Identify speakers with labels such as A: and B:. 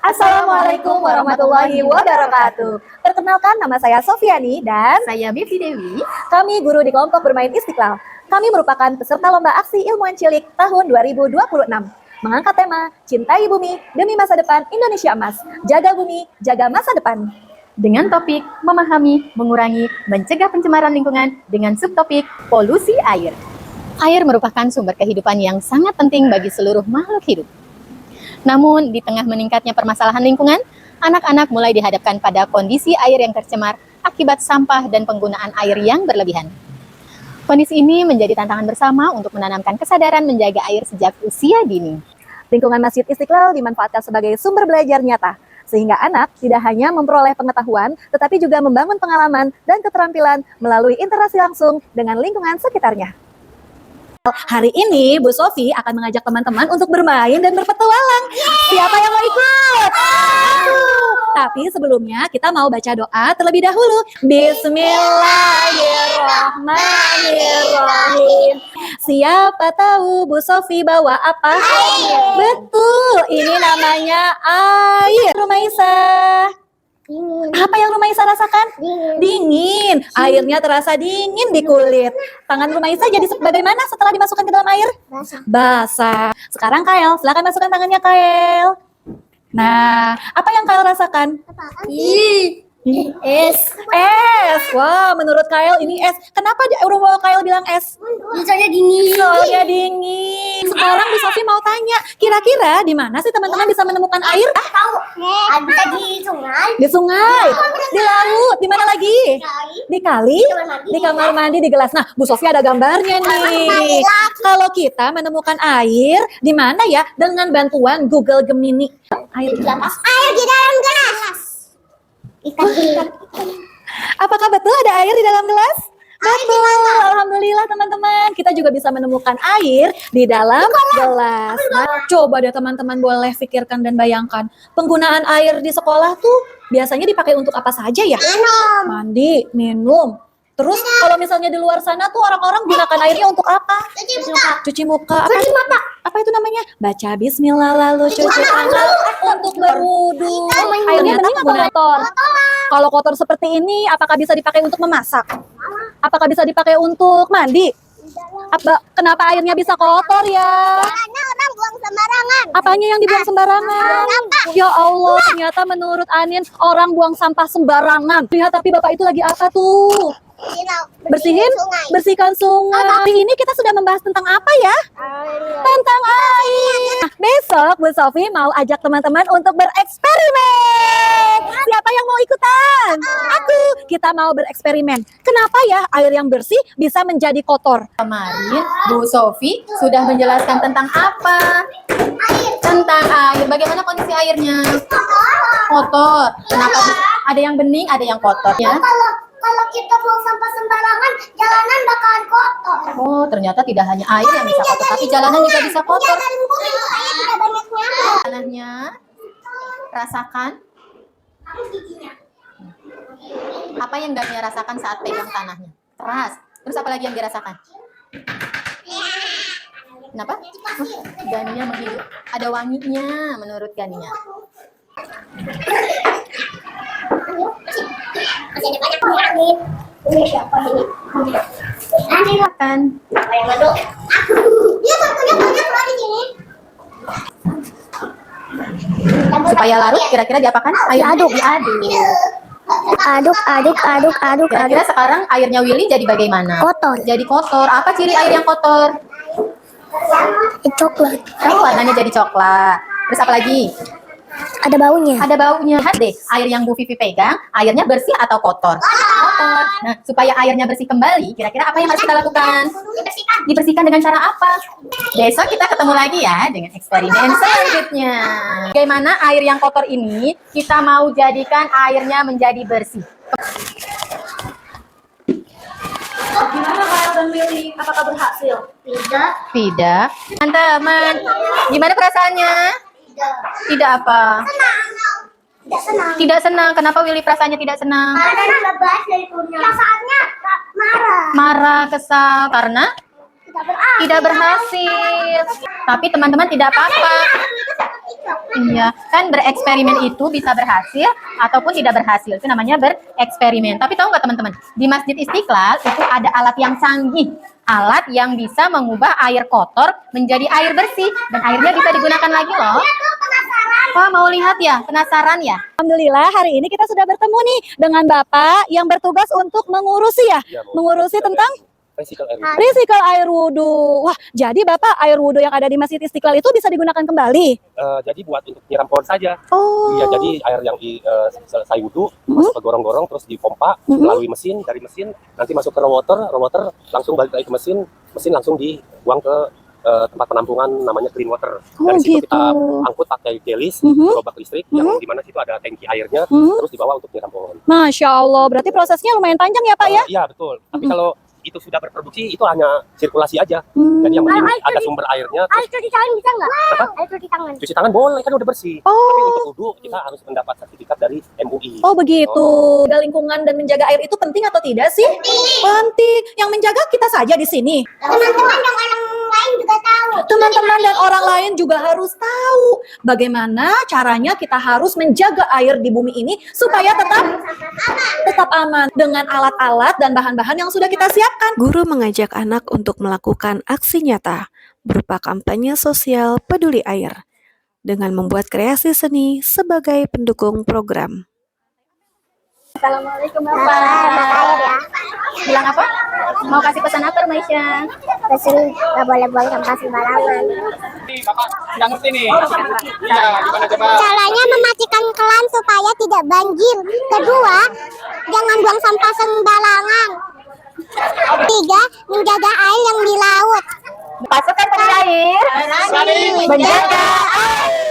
A: Assalamualaikum warahmatullahi wabarakatuh. Perkenalkan, nama saya Sofiani dan
B: Saya Bibi Dewi.
A: kami guru di kelompok bermain Istiqlal. Kami merupakan peserta lomba aksi ilmuwan cilik tahun 2026. Mengangkat tema Cintai Bumi Demi Masa Depan Indonesia Emas. Jaga bumi, jaga masa depan.
B: Dengan topik memahami, mengurangi, mencegah pencemaran lingkungan dengan subtopik polusi air. Air merupakan sumber kehidupan yang sangat penting bagi seluruh makhluk hidup. Namun, di tengah meningkatnya permasalahan lingkungan, anak-anak mulai dihadapkan pada kondisi air yang tercemar akibat sampah dan penggunaan air yang berlebihan. Kondisi ini menjadi tantangan bersama untuk menanamkan kesadaran menjaga air sejak usia dini.
A: Lingkungan Masjid Istiqlal dimanfaatkan sebagai sumber belajar nyata, sehingga anak tidak hanya memperoleh pengetahuan, tetapi juga membangun pengalaman dan keterampilan melalui interaksi langsung dengan lingkungan sekitarnya. Hari ini Bu Sofi akan mengajak teman-teman untuk bermain dan berpetualang. Siapa yang mau ikut? Tapi sebelumnya kita mau baca doa terlebih dahulu. Bismillahirrahmanirrahim. Siapa tahu Bu Sofi bawa apa? Betul, ini namanya air. Rumaisa. Apa yang Rumaisa rasakan? Dingin. Airnya terasa dingin di kulit. Tangan Rumaisa jadi bagaimana setelah dimasukkan ke dalam air? Basah. Sekarang Kael, silakan masukkan tangannya Kael. Nah, apa yang Kael rasakan? Es. Wah, menurut Kael ini es. Kenapa Kael bilang es?
C: Soalnya dingin.
A: Soalnya dingin. Sekarang Bu Sofi mau tanya, kira-kira di mana sih teman-teman bisa menemukan air?
C: Tahu? Bisa di sungai.
A: Di sungai, di laut, di mana lagi? Di kali, di kamar mandi, di gelas. Nah, Bu Sofi ada gambarnya nih. Kalau kita menemukan air, di mana ya? Dengan bantuan Google Gemini. Air di gelas.
C: Air di dalam gelas. Ikan.
A: Apakah betul ada air di dalam gelas? Betul, alhamdulillah teman-teman. Kita juga bisa menemukan air di dalam gelas. Nah, coba deh teman-teman boleh pikirkan dan bayangkan. Penggunaan air di sekolah tuh biasanya dipakai untuk apa saja ya? Mandi, minum. Terus kalau misalnya di luar sana tuh orang-orang gunakan airnya untuk apa? Cuci muka. Apa itu namanya? Baca bismillah lalu cuci tangan untuk berwudu. Airnya bening atau kotor? Kalau kotor seperti ini, apakah bisa dipakai untuk memasak? Apakah bisa dipakai untuk mandi? Kenapa airnya bisa kotor ya?
C: Karena orang buang sembarangan.
A: Apanya yang dibuang sembarangan? Ya Allah, ternyata menurut Anin orang buang sampah sembarangan. Lihat, tapi Bapak itu lagi apa tuh? Bersihkan sungai. Hari ini kita sudah membahas tentang apa ya? Tentang air. Nah, besok Bu Sofi mau ajak teman-teman untuk bereksperimen. Siapa yang mau ikutan? Aku. Kita mau bereksperimen. Kenapa ya air yang bersih bisa menjadi kotor?
B: Kemarin Bu Sofi sudah menjelaskan tentang apa? Tentang air. Bagaimana kondisi airnya? Kotor. Kenapa? Ada yang bening, ada yang kotor ya?
C: Kalau kita buang sampah sembarangan, jalanan bakalan kotor.
B: Oh, ternyata tidak hanya air yang bisa kotor, tapi jalanan juga bisa kotor.
C: Saya tidak banyak nyamuk.
B: Tanahnya, rasakan. Apa yang Dania rasakan saat pegang tanahnya? Keras. Terus apa lagi yang dirasakan? Kenapa? Dania menghirup. Ada wanginya menurut Dania.
C: Masih ada banyak angin. Ini siapa ini? Nanti
B: Makan.
C: siapa yang aduk? Aku. Dia bantunya banyak loh di sini.
B: Supaya larut, kira-kira diapakan? Diaduk.
C: Aduk.
B: Kira-kira sekarang airnya Willy jadi bagaimana?
C: Kotor.
B: Jadi kotor. Apa ciri air yang kotor?
C: Coklat.
B: Oh, warnanya jadi coklat. Terus apa lagi?
C: Ada baunya.
B: Ada baunya. Lihat deh, air yang Bu Vivi pegang, airnya bersih atau kotor? Kotor. Nah, supaya airnya bersih kembali, kira-kira apa yang harus kita lakukan? Dibersihkan dengan cara apa? Besok kita ketemu lagi ya dengan eksperimen selanjutnya. Bagaimana air yang kotor ini kita mau jadikan airnya menjadi bersih?
A: Gimana Kael dan Willy? Apakah berhasil?
B: Tidak. Teman-teman, gimana perasaannya? Tidak apa?
C: Tidak senang.
B: Tidak senang. Kenapa Willy perasaannya tidak senang?
C: Karena bebas dari punya. Perasaannya marah.
B: Marah, kesal karena
C: Tidak berhasil.
B: tidak berhasil. Tapi teman-teman tidak apa-apa. Iya, kan bereksperimen itu bisa berhasil ataupun tidak berhasil. Itu namanya bereksperimen. Tapi tahu nggak teman-teman? Di Masjid Istiqlal itu ada alat yang canggih. Alat yang bisa mengubah air kotor menjadi air bersih. Dan airnya bisa digunakan lagi loh. Wah, mau lihat ya? Penasaran ya?
A: Alhamdulillah hari ini kita sudah bertemu nih dengan Bapak yang bertugas untuk mengurusi ya, mengurusi tentang recycle air wudhu. Wah, jadi Bapak air wudhu yang ada di Masjid Istiqlal itu bisa digunakan kembali?
D: Jadi buat untuk nyiram pohon saja.
A: Oh.
D: Iya, jadi air yang selesai wudhu masuk ke gorong-gorong terus dipompa melalui mesin, dari mesin nanti masuk ke raw water langsung balik lagi ke mesin langsung dibuang ke tempat penampungan namanya clean water. Dari situ
A: gitu.
D: kita angkut pakai gelis, gerobak listrik yang di mana situ ada tangki airnya, terus dibawa untuk nyiram pohon.
A: Masya Allah, berarti prosesnya lumayan panjang ya Pak ya?
D: Iya betul. Tapi kalau itu sudah berproduksi itu hanya sirkulasi aja. Jadi yang penting ada sumber airnya.
C: Air cuci tangan bisa nggak? Air cuci tangan.
D: Cuci tangan boleh kan udah bersih. Tapi untuk wudhu kita harus mendapat sertifikat dari MUI.
A: Oh begitu. Jaga lingkungan dan menjaga air itu penting atau tidak sih? Penting. Yang menjaga kita saja di sini.
C: Teman-teman dan orang lain juga tahu.
A: Teman-teman dan orang lain juga harus tahu bagaimana caranya kita harus menjaga air di bumi ini supaya tetap aman dengan alat-alat dan bahan-bahan yang sudah kita siapkan.
E: Guru mengajak anak untuk melakukan aksi nyata berupa kampanye sosial peduli air dengan membuat kreasi seni sebagai pendukung program.
B: Assalamualaikum
C: Bapak air ya.
B: Bilang apa? Mau kasih pesan apa, Maisha?
C: Pesan nggak boleh buang sampah sembarangan.
D: Bapak nggak ngerti nih. Iya, gimana coba?
C: Caranya mematikan keran supaya tidak banjir. Kedua, jangan buang sampah sembarangan. Tiga, menjaga air yang di laut.
B: Pasukan penyair menjaga air.